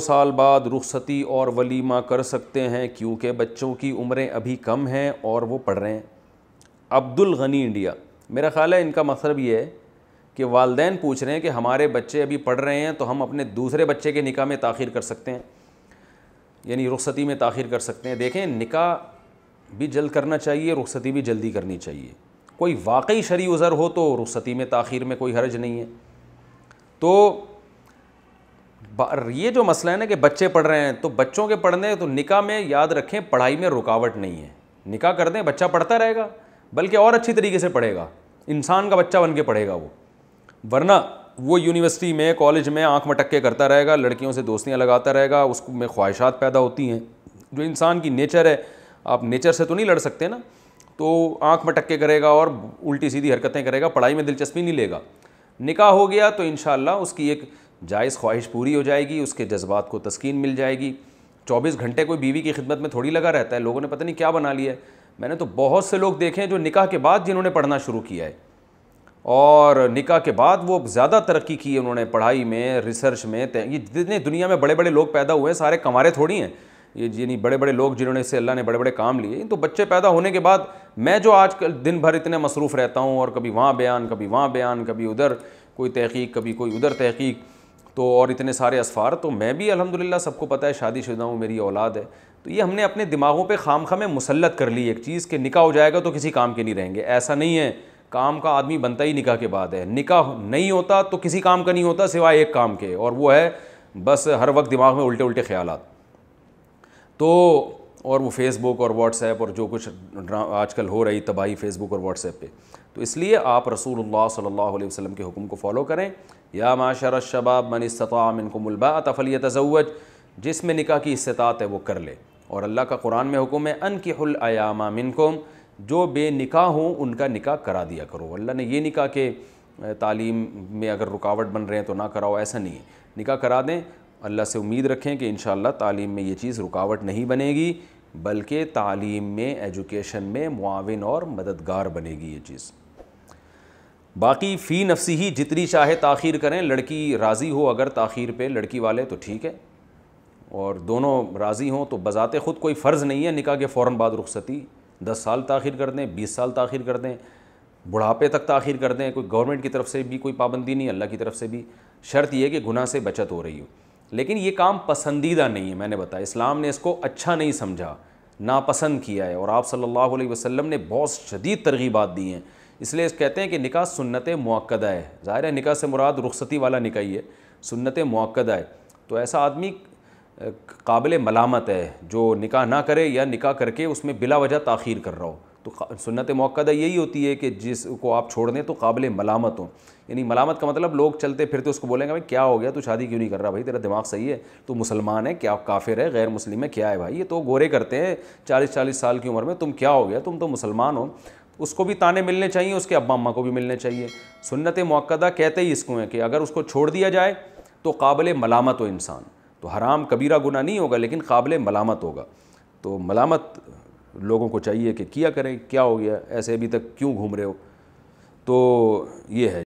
سال بعد رخصتی اور ولیمہ کر سکتے ہیں کیونکہ بچوں کی عمریں ابھی کم ہیں اور وہ پڑھ رہے ہیں. عبد الغنی انڈیا. میرا خیال ہے ان کا مطلب یہ ہے کہ والدین پوچھ رہے ہیں کہ ہمارے بچے ابھی پڑھ رہے ہیں تو ہم اپنے دوسرے بچے کے نکاح میں تاخیر کر سکتے ہیں, یعنی رخصتی میں تاخیر کر سکتے ہیں. دیکھیں, نکاح بھی جلد کرنا چاہیے, رخصتی بھی جلدی کرنی چاہیے. کوئی واقعی شرعی عذر ہو تو رخصتی میں تاخیر میں کوئی حرج نہیں ہے. تو یہ جو مسئلہ ہے نا کہ بچے پڑھ رہے ہیں تو بچوں کے پڑھنے, تو نکاح میں یاد رکھیں پڑھائی میں رکاوٹ نہیں ہے. نکاح کر دیں, بچہ پڑھتا رہے گا, بلکہ اور اچھی طریقے سے پڑھے گا, انسان کا بچہ بن کے پڑھے گا وہ. ورنہ وہ یونیورسٹی میں, کالج میں آنکھ مٹکے کرتا رہے گا, لڑکیوں سے دوستیاں لگاتا رہے گا, اس میں خواہشات پیدا ہوتی ہیں جو انسان کی نیچر ہے. آپ نیچر سے تو نہیں لڑ سکتے نا, تو آنکھ مٹکے کرے گا اور الٹی سیدھی حرکتیں کرے گا, پڑھائی میں دلچسپی نہیں لے گا. نکاح ہو گیا تو انشاءاللہ اس کی ایک جائز خواہش پوری ہو جائے گی, اس کے جذبات کو تسکین مل جائے گی. 24 گھنٹے کوئی بیوی کی خدمت میں تھوڑی لگا رہتا ہے. لوگوں نے پتہ نہیں کیا بنا لیا ہے. میں نے تو بہت سے لوگ دیکھے ہیں جو نکاح کے بعد جنہوں نے پڑھنا شروع کیا ہے, اور نکاح کے بعد وہ زیادہ ترقی کی انہوں نے پڑھائی میں, ریسرچ میں. یہ جتنے دنیا میں بڑے بڑے لوگ پیدا ہوئے ہیں سارے کمارے تھوڑی ہیں. یہ یعنی بڑے بڑے لوگ جنہوں نے سے اللہ نے بڑے بڑے کام لیے, تو بچے پیدا ہونے کے بعد میں جو آج کل دن بھر اتنے مصروف رہتا ہوں, اور کبھی وہاں بیان, کبھی وہاں بیان, کبھی ادھر کوئی تحقیق, کبھی کوئی ادھر تحقیق, تو اور اتنے سارے اسفار. تو میں بھی الحمدللہ سب کو پتہ ہے شادی شدہ ہوں, میری اولاد ہے. تو یہ ہم نے اپنے دماغوں پہ خام میں مسلط کر لی ایک چیز کہ نکاح ہو جائے گا تو کسی کام کے نہیں رہیں گے. ایسا نہیں ہے, کام کا آدمی بنتا ہی نکاح کے بعد ہے. نکاح نہیں ہوتا تو کسی کام کا نہیں ہوتا سوائے ایک کام کے, اور وہ ہے بس ہر وقت دماغ میں الٹے خیالات. تو اور وہ فیس بک اور واٹس ایپ اور جو کچھ آج کل ہو رہی تباہی فیس بک اور واٹس ایپ پہ. تو اس لیے آپ رسول اللہ صلی اللہ علیہ وسلم کے حکم کو فالو کریں. یا معاشر الشباب من استطاع منکم الباءۃ فلیتزوج, جس میں نکاح کی استطاعت ہے وہ کر لے. اور اللہ کا قرآن میں حکم ہے انکحوا الایام منکم, جو بے نکاح ہوں ان کا نکاح کرا دیا کرو. اللہ نے یہ نکاح کہ تعلیم میں اگر رکاوٹ بن رہے ہیں تو نہ کراؤ, ایسا نہیں ہے. نکاح کرا دیں. اللہ سے امید رکھیں کہ انشاءاللہ تعلیم میں یہ چیز رکاوٹ نہیں بنے گی, بلکہ تعلیم میں, ایجوکیشن میں معاون اور مددگار بنے گی یہ چیز. باقی فی نفسی ہی جتنی چاہے تاخیر کریں, لڑکی راضی ہو اگر تاخیر پہ, لڑکی والے تو ٹھیک ہے, اور دونوں راضی ہوں تو بذات خود کوئی فرض نہیں ہے نکاح کے فوراً بعد رخصتی. 10 سال تاخیر کر دیں, 20 سال تاخیر کر دیں, بڑھاپے تک تاخیر کر دیں, کوئی گورنمنٹ کی طرف سے بھی کوئی پابندی نہیں, اللہ کی طرف سے بھی. شرط یہ ہے کہ گناہ سے بچت ہو رہی ہو. لیکن یہ کام پسندیدہ نہیں ہے, میں نے بتایا اسلام نے اس کو اچھا نہیں سمجھا, ناپسند کیا ہے, اور آپ صلی اللہ علیہ وسلم نے بہت شدید ترغیبات دی ہیں. اس لیے کہتے ہیں کہ نکاح سنت مؤکدہ ہے. ظاہر ہے نکاح سے مراد رخصتی والا نکاح ہی ہے, سنت مؤکدہ ہے. تو ایسا آدمی قابل ملامت ہے جو نکاح نہ کرے یا نکاح کر کے اس میں بلا وجہ تاخیر کر رہا ہو. تو سنت مؤکدہ یہی ہوتی ہے کہ جس کو آپ چھوڑ دیں تو قابل ملامت ہوں. یعنی ملامت کا مطلب لوگ چلتے پھرتے اس کو بولیں گے بھائی کیا ہو گیا, تو شادی کیوں نہیں کر رہا, بھائی تیرا دماغ صحیح ہے, تو مسلمان ہے کیا کافر ہے, غیر مسلم ہے کیا ہے بھائی, یہ تو گورے کرتے ہیں 40 سال کی عمر میں, تم کیا ہو گیا, تم تو مسلمان ہو. اس کو بھی تانے ملنے چاہیے, اس کے ابا اماں کو بھی ملنے چاہیے. سنت مؤکدہ کہتے ہی اس کو ہیں کہ اگر اس کو چھوڑ دیا جائے تو قابل ملامت ہو انسان. تو حرام کبیرہ گناہ نہیں ہوگا لیکن قابل ملامت ہوگا. تو ملامت لوگوں کو چاہیے کہ کیا کریں, کیا ہو گیا, ایسے ابھی تک کیوں گھوم رہے ہو. تو یہ ہے.